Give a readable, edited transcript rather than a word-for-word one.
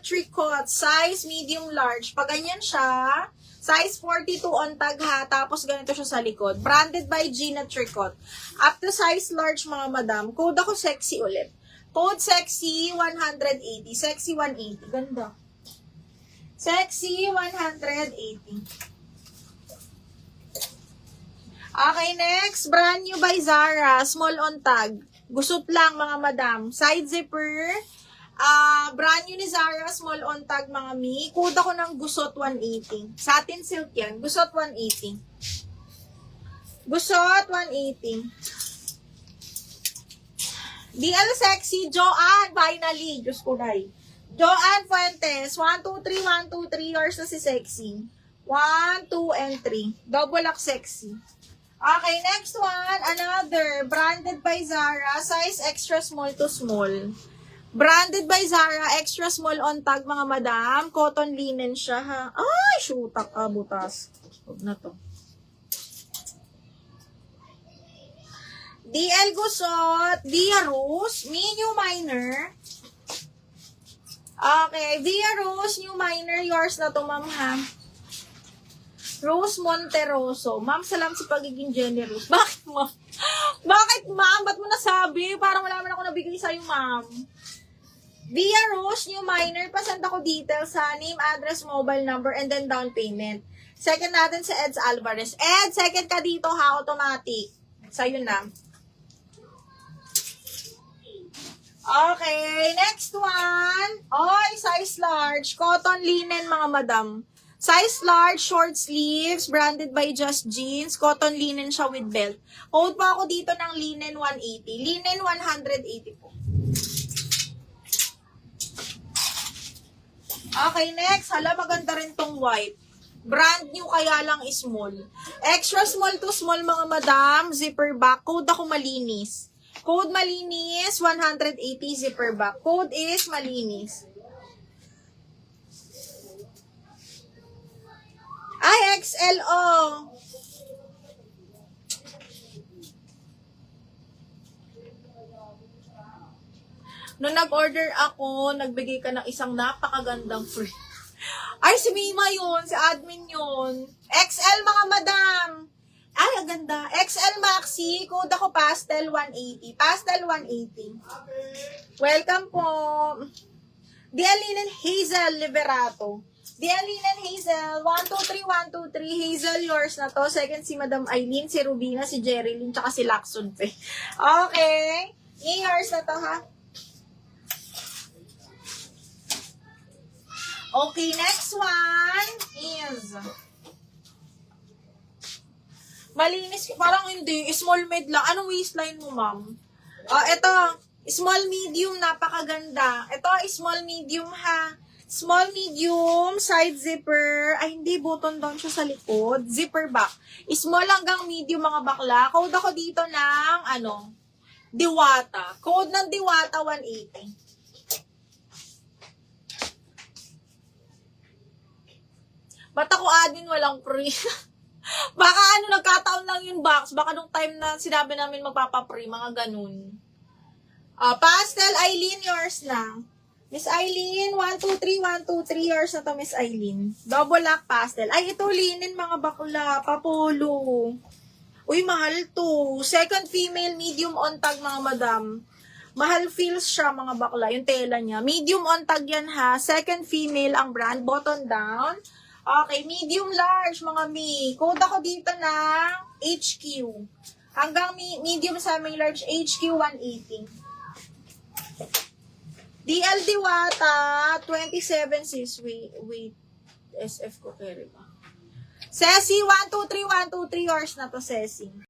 Tricot, size medium large. Pag ganyan siya, size 42 on tag ha, tapos ganito siya sa likod. Branded by Gina Tricot. Up to size large mga madam. Code ako sexy ulit. Code sexy 180. Sexy 180. Ganda. Sexy 180. Okay, next. Brand new by Zara. Small on tag. Gusot lang mga madam. Side zipper. Brand new ni Zara. Small on tag mga mi. Code ako ng gusot 180. Satin silk yan. Gusot 180. Gusot 180. DL Sexy. Joanne. Finally. Diyos ko dahil. Joanne Fuentes. 1, 2, 3, 1, 2, 3. Yours na si Sexy. 1, 2, and 3. Double lock Sexy. Okay, next one. Another. Branded by Zara. Size extra small to small. Branded by Zara. Extra small on tag mga madam. Cotton linen siya ha. Ay, shoota ka. Butas. Huwag na to. DL Gusot. Via Rose. New minor. Okay. Via Rose. New minor. Yours na to ma'am ha. Rose Monteroso. Ma'am, salamat sa pagiging generous. Bakit, ma'am? Bakit, ma'am? Ba't mo nasabi? Parang wala man ako nabigay sa'yo, ma'am. Via Rose, new minor. Pasend ako details sa name, address, mobile number, and then down payment. Second natin si Eds Alvarez. Ed, second ka dito, ha? Automatic. Sa'yo na. Okay, next one. Oy, size large. Cotton linen, mga madam. Size large, short sleeves, branded by Just Jeans. Cotton linen siya with belt. Code pa ako dito ng linen 180. Linen 180 po. Okay, next. Hala, maganda rin tong white. Brand new kaya lang small. Extra small to small mga madam. Zipper back. Code ako malinis. Code malinis, 180 zipper back. Code is malinis. Ay, XLO. Nung nag-order ako, nagbigay ka ng isang napakagandang free. Ay, si Mima yun. Si admin yun. XL mga madam. Ay, ang ganda. XL Maxi. Code ako Pastel 180. Pastel 180. Welcome po. Dialinen Hazel Liberato. Dialinen Hazel. 1, 2, 3, 1, 2, 3. Hazel, yours na to. Second si Madam Eileen, si Rubina, si Jerilyn, tsaka si Lakson pe. Okay. Yours na to, ha? Okay, next one is malinis. Parang hindi. Small mid lang. Anong waistline mo, ma'am? Ito. Small medium. Napakaganda. Ito, small medium, ha? Small medium. Side zipper. Ay, hindi. Button down siya sa likod. Zipper back. Small hanggang medium, mga bakla. Code ako dito ng, Diwata. Code ng Diwata, 180. Ba't ako admin walang free? Baka nagkataon lang yung box. Baka nung time na sinabi namin magpapa-free, mga ganun. Pastel, Eileen, yours na. Miss Eileen, 1, 2, 3, 1, 2, 3, yours na to, Miss Eileen. Double lock pastel. Ay, ito, linen, mga bakla. Papolo. Uy, mahal to. Second female, medium on tag, mga madam. Mahal feels siya, mga bakla. Yung tela niya. Medium on tag yan, ha. Second female ang brand. Button down. Okay, medium large, mga mi. Code ako dito ng HQ. Hanggang medium sa may large, HQ 180. DL Diwata, 27 sis. Wait. SF ko, kaya ba? Ceci, 1, 2, 3, 1, 2, 3 yours na to, Ceci.